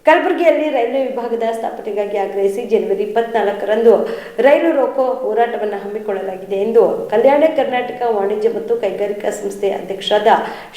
ಕಲಬುರಗಿಯಲ್ಲಿ ರೈಲ್ವೆ ವಿಭಾಗದ ಸ್ಥಾಪನೆಗಾಗಿ ಆಗ್ರಹಿಸಿ ಜನವರಿ 24ರಂದು ರೈಲು ರೋಕೋ ಹೋರಾಟವನ್ನು ಹಮ್ಮಿಕೊಳ್ಳಲಾಗಿದೆ ಎಂದು ಕಲ್ಯಾಣ ಕರ್ನಾಟಕ ವಾಣಿಜ್ಯ ಮತ್ತು ಕೈಗಾರಿಕಾ ಸಂಸ್ಥೆ ಅಧ್ಯಕ್ಷರಾದ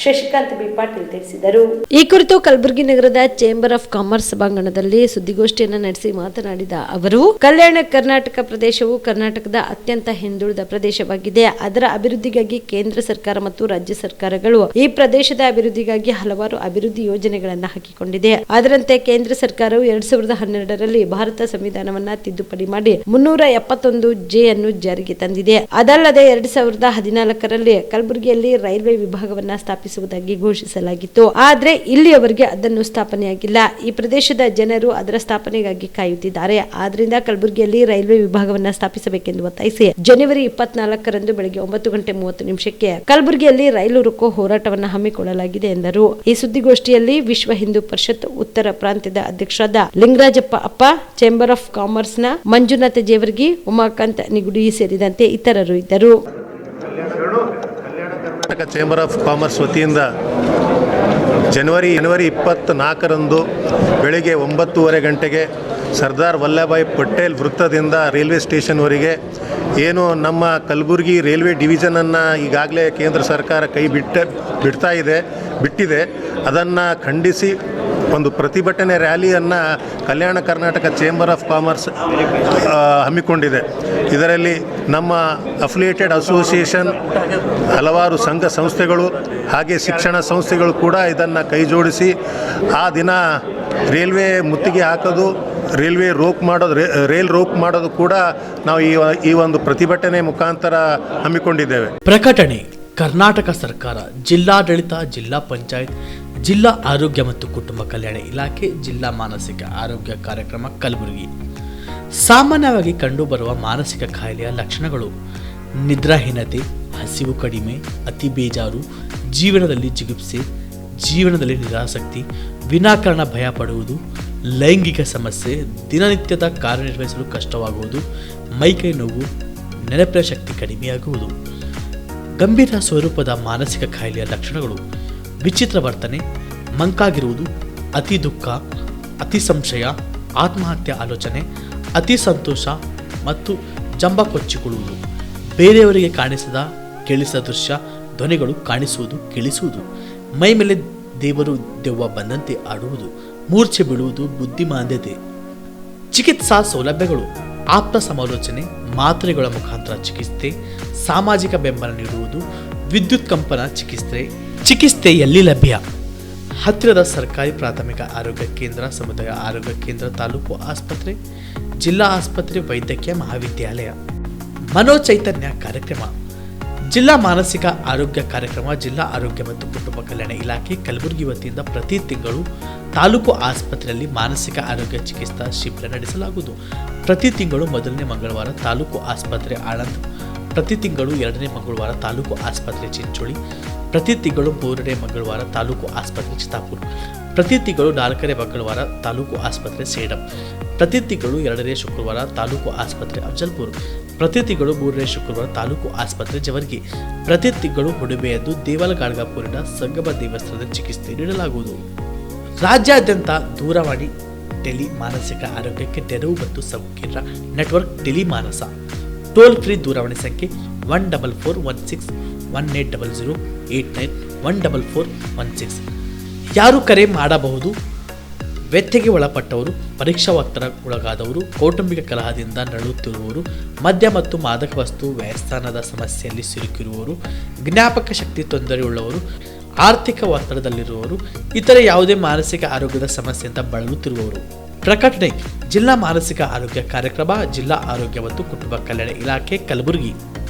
ಶಶಿಕಾಂತ್ ಬಿ ಪಾಟೀಲ್ ತಿಳಿಸಿದರು. ಈ ಕುರಿತು ಕಲಬುರಗಿ ನಗರದ ಚೇಂಬರ್ ಆಫ್ ಕಾಮರ್ಸ್ ಸಭಾಂಗಣದಲ್ಲಿ ಸುದ್ದಿಗೋಷ್ಠಿಯನ್ನು ನಡೆಸಿ ಮಾತನಾಡಿದ ಅವರು, ಕಲ್ಯಾಣ ಕರ್ನಾಟಕ ಪ್ರದೇಶವು ಕರ್ನಾಟಕದ ಅತ್ಯಂತ ಹಿಂದುಳಿದ ಪ್ರದೇಶವಾಗಿದೆ. ಅದರ ಅಭಿವೃದ್ಧಿಗಾಗಿ ಕೇಂದ್ರ ಸರ್ಕಾರ ಮತ್ತು ರಾಜ್ಯ ಸರ್ಕಾರಗಳು ಈ ಪ್ರದೇಶದ ಅಭಿವೃದ್ಧಿಗಾಗಿ ಹಲವಾರು ಅಭಿವೃದ್ಧಿ ಯೋಜನೆಗಳನ್ನು ಹಾಕಿಕೊಂಡಿದೆ. ಅದರಂತೆ ಕೇಂದ್ರ ಸರ್ಕಾರವು 2012ರಲ್ಲಿ ಭಾರತ ಸಂವಿಧಾನವನ್ನ ತಿದ್ದುಪಡಿ ಮಾಡಿ 371(j) ಅನ್ನು ಜಾರಿಗೆ ತಂದಿದೆ. ಅದಲ್ಲದೆ 2014ರಲ್ಲಿ ಕಲಬುರಗಿಯಲ್ಲಿ ರೈಲ್ವೆ ವಿಭಾಗವನ್ನ ಸ್ಥಾಪಿಸುವುದಾಗಿ ಘೋಷಿಸಲಾಗಿತ್ತು. ಆದ್ರೆ ಇಲ್ಲಿಯವರೆಗೆ ಅದನ್ನು ಸ್ಥಾಪನೆಯಾಗಿಲ್ಲ. ಈ ಪ್ರದೇಶದ ಜನರು ಅದರ ಸ್ಥಾಪನೆಗಾಗಿ ಕಾಯುತ್ತಿದ್ದಾರೆ. ಆದ್ರಿಂದ ಕಲಬುರಗಿಯಲ್ಲಿ ರೈಲ್ವೆ ವಿಭಾಗವನ್ನ ಸ್ಥಾಪಿಸಬೇಕೆಂದು ಒತ್ತಾಯಿಸಿ ಜನವರಿ 24ರಂದು ಬೆಳಗ್ಗೆ 9:30 ಕಲಬುರಗಿಯಲ್ಲಿ ರೈಲು ರೋಕೋ ಹೋರಾಟವನ್ನು ಹಮ್ಮಿಕೊಳ್ಳಲಾಗಿದೆ ಎಂದರು. ಈ ಸುದ್ದಿಗೋಷ್ಠಿಯಲ್ಲಿ ವಿಶ್ವ ಹಿಂದೂ ಪರಿಷತ್ ಉತ್ತರ ಪ್ರಾಂತ್ಯದ ಅಧ್ಯಕ್ಷರಾದ ಲಿಂಗರಾಜಪ್ಪ ಅಪ್ಪ, ಚೇಂಬರ್ ಆಫ್ ಕಾಮರ್ಸ್ ನ ಮಂಜುನಾಥ ಜೇವರ್ಗಿ, ಉಮಾಕಾಂತ್ ನಿಗುಡಿ ಸೇರಿದಂತೆ ಇತರರು ಇದ್ದರು. ಕರ್ನಾಟಕ ಚೇಂಬರ್ ಆಫ್ ಕಾಮರ್ಸ್ ವತಿಯಿಂದ ಜನವರಿ 24ರಂದು ಬೆಳಗ್ಗೆ 9:30 ಗಂಟೆಗೆ ಸರ್ದಾರ್ ವಲ್ಲಭಭಾಯಿ ಪಟೇಲ್ ವೃತ್ತದಿಂದ ರೈಲ್ವೆ ಸ್ಟೇಷನ್ವರೆಗೆ ಏನು ನಮ್ಮ ಕಲಬುರಗಿ ರೈಲ್ವೆ ಡಿವಿಷನನ್ನು ಈಗಾಗಲೇ ಕೇಂದ್ರ ಸರ್ಕಾರ ಬಿಟ್ಟಿದೆ, ಅದನ್ನು ಖಂಡಿಸಿ ಒಂದು ಪ್ರತಿಭಟನೆ ರ್ಯಾಲಿಯನ್ನು Kalyana Karnataka chamber of commerce ಹಮ್ಮಿಕೊಂಡಿದೆ. ಇದರಲ್ಲಿ ನಮ್ಮ ಅಫಿಲಿಯೇಟೆಡ್ ಅಸೋಸಿಯೇಷನ್, ಹಲವಾರು ಸಂಘ ಸಂಸ್ಥೆಗಳು ಹಾಗೆ ಶಿಕ್ಷಣ ಸಂಸ್ಥೆಗಳು ಕೂಡ ಇದನ್ನು ಕೈ ಜೋಡಿಸಿ ಆ ದಿನ ರೈಲ್ವೆ ಮುತ್ತಿಗೆ ಹಾಕೋದು, ರೈಲ್ ರೋಕ್ ಮಾಡೋದು ಕೂಡ ನಾವು ಈ ಒಂದು ಪ್ರತಿಭಟನೆ ಮುಖಾಂತರ ಹಮ್ಮಿಕೊಂಡಿದ್ದೇವೆ. ಪ್ರಕಟಣೆ: ಕರ್ನಾಟಕ ಸರ್ಕಾರ, ಜಿಲ್ಲಾಡಳಿತ, ಜಿಲ್ಲಾ ಪಂಚಾಯತ್, ಜಿಲ್ಲಾ ಆರೋಗ್ಯ ಮತ್ತು ಕುಟುಂಬ ಕಲ್ಯಾಣ ಇಲಾಖೆ, ಜಿಲ್ಲಾ ಮಾನಸಿಕ ಆರೋಗ್ಯ ಕಾರ್ಯಕ್ರಮ ಕಲಬುರಗಿ. ಸಾಮಾನ್ಯವಾಗಿ ಕಂಡುಬರುವ ಮಾನಸಿಕ ಕಾಯಿಲೆಯ ಲಕ್ಷಣಗಳು: ನಿದ್ರಾಹೀನತೆ, ಹಸಿವು ಕಡಿಮೆ, ಅತಿ ಬೇಜಾರು, ಜೀವನದಲ್ಲಿ ಜಿಗುಪ್ಸೆ, ಜೀವನದಲ್ಲಿ ನಿರಾಸಕ್ತಿ, ವಿನಾಕಾರಣ ಭಯ ಪಡುವುದು, ಲೈಂಗಿಕ ಸಮಸ್ಯೆ, ದಿನನಿತ್ಯದ ಕಾರ್ಯನಿರ್ವಹಿಸಲು ಕಷ್ಟವಾಗುವುದು, ಮೈಕೈ ನೋವು, ನೆನಪಿನ ಶಕ್ತಿ ಕಡಿಮೆಯಾಗುವುದು. ಗಂಭೀರ ಸ್ವರೂಪದ ಮಾನಸಿಕ ಕಾಯಿಲೆಯ ಲಕ್ಷಣಗಳು: ವಿಚಿತ್ರ ವರ್ತನೆ, ಮಂಕಾಗಿರುವುದು, ಅತಿ ದುಃಖ, ಅತಿ ಸಂಶಯ, ಆತ್ಮಹತ್ಯೆ ಆಲೋಚನೆ, ಅತಿ ಸಂತೋಷ ಮತ್ತು ಜಂಬ ಕೊಚ್ಚಿಕೊಳ್ಳುವುದು, ಬೇರೆಯವರಿಗೆ ಕಾಣಿಸದ ಕೇಳಿಸದ ದೃಶ್ಯ, ಧ್ವನಿಗಳು ಕಾಣಿಸುವುದು, ಕೇಳಿಸುವುದು, ಮೈ ಮೇಲೆ ದೇವರು ದೆವ್ವ ಬಂದಂತೆ ಆಡುವುದು, ಮೂರ್ಛೆ ಬೀಳುವುದು, ಬುದ್ಧಿಮಾಂದ್ಯತೆ. ಚಿಕಿತ್ಸಾ ಸೌಲಭ್ಯಗಳು: ಆಪ್ತ ಸಮಾಲೋಚನೆ, ಮಾತ್ರೆಗಳ ಮುಖಾಂತರ ಚಿಕಿತ್ಸೆ, ಸಾಮಾಜಿಕ ಬೆಂಬಲ ನೀಡುವುದು, ವಿದ್ಯುತ್ ಕಂಪನ ಚಿಕಿತ್ಸೆ ಎಲ್ಲಿ ಲಭ್ಯ? ಹತ್ತಿರದ ಸರ್ಕಾರಿ ಪ್ರಾಥಮಿಕ ಆರೋಗ್ಯ ಕೇಂದ್ರ, ಸಮುದಾಯ ಆರೋಗ್ಯ ಕೇಂದ್ರ, ತಾಲೂಕು ಆಸ್ಪತ್ರೆ, ಜಿಲ್ಲಾ ಆಸ್ಪತ್ರೆ, ವೈದ್ಯಕೀಯ ಮಹಾವಿದ್ಯಾಲಯ. ಮನೋಚೈತನ್ಯ ಕಾರ್ಯಕ್ರಮ: ಜಿಲ್ಲಾ ಮಾನಸಿಕ ಆರೋಗ್ಯ ಕಾರ್ಯಕ್ರಮ, ಜಿಲ್ಲಾ ಆರೋಗ್ಯ ಮತ್ತು ಕುಟುಂಬ ಕಲ್ಯಾಣ ಇಲಾಖೆ ಕಲಬುರಗಿ ವತಿಯಿಂದ ಪ್ರತಿ ತಿಂಗಳು ತಾಲೂಕು ಆಸ್ಪತ್ರೆಯಲ್ಲಿ ಮಾನಸಿಕ ಆರೋಗ್ಯ ಚಿಕಿತ್ಸಾ ಶಿಬಿರ ನಡೆಸಲಾಗುವುದು. ಪ್ರತಿ ತಿಂಗಳು ಮೊದಲನೇ ಮಂಗಳವಾರ ತಾಲೂಕು ಆಸ್ಪತ್ರೆ ಆಳಂದ್, ಪ್ರತಿ ತಿಂಗಳು 2ನೇ ಮಂಗಳವಾರ ತಾಲೂಕು ಆಸ್ಪತ್ರೆ ಚಿಂಚೋಳಿ, ಪ್ರತಿ ತಿಂಗಳು 3ನೇ ಮಂಗಳವಾರ ತಾಲೂಕು ಆಸ್ಪತ್ರೆ ಚಿತ್ತಾಪುರ್, ಪ್ರತಿ ತಿಂಗಳು 4ನೇ ಮಂಗಳವಾರ ತಾಲೂಕು ಆಸ್ಪತ್ರೆ ಸೇಡಂ, ಪ್ರತಿ ತಿಂಗಳು 2ನೇ ಶುಕ್ರವಾರ ತಾಲೂಕು ಆಸ್ಪತ್ರೆ ಅಫಜಲ್ಪುರ್, ಪ್ರತಿ ತಿಂಗಳು 3ನೇ ಶುಕ್ರವಾರ ತಾಲೂಕು ಆಸ್ಪತ್ರೆ ಜವರ್ಗಿ, ಪ್ರತಿ ತಿಂಗಳು ಹುಡುಬೆಯದ್ದು ದೇವಲಗಾಡ್ಗಾಪುರಿನ ಸಂಗಮ ದೇವಸ್ಥಾನದ ಚಿಕಿತ್ಸೆ ನೀಡಲಾಗುವುದು. ರಾಜ್ಯಾದ್ಯಂತ ದೂರವಾಣಿ ಟೆಲಿ ಮಾನಸಿಕ ಆರೋಗ್ಯಕ್ಕೆ ನೆರವು ಮತ್ತು ಸಂಕೀರ್ಣ ನೆಟ್ವರ್ಕ್ ಟೆಲಿ ಮಾನಸ. ಟೋಲ್ ಫ್ರೀ ದೂರವಾಣಿ ಸಂಖ್ಯೆ 14416 180089 14416. ಯಾರು ಕರೆ ಮಾಡಬಹುದು? ವ್ಯಥೆಗೆ ಒಳಪಟ್ಟವರು, ಪರೀಕ್ಷಾ ಒತ್ತಡಕ್ಕೊಳಗಾದವರು, ಕೌಟುಂಬಿಕ ಕಲಹದಿಂದ ನರಳುತ್ತಿರುವವರು, ಮದ್ಯ ಮತ್ತು ಮಾದಕ ವಸ್ತು ವ್ಯಸನದ ಸಮಸ್ಯೆಯಲ್ಲಿ ಸಿಲುಕಿರುವವರು, ಜ್ಞಾಪಕ ಶಕ್ತಿ ತೊಂದರೆಯುಳ್ಳವರು, ಆರ್ಥಿಕ ಒತ್ತಡದಲ್ಲಿರುವವರು, ಇತರೆ ಯಾವುದೇ ಮಾನಸಿಕ ಆರೋಗ್ಯದ ಸಮಸ್ಯೆಯಿಂದ ಬಳಲುತ್ತಿರುವವರು. ಪ್ರಕಟಣೆ: ಜಿಲ್ಲಾ ಮಾನಸಿಕ ಆರೋಗ್ಯ ಕಾರ್ಯಕ್ರಮ, ಜಿಲ್ಲಾ ಆರೋಗ್ಯ ಮತ್ತು ಕುಟುಂಬ ಕಲ್ಯಾಣ ಇಲಾಖೆ ಕಲಬುರಗಿ.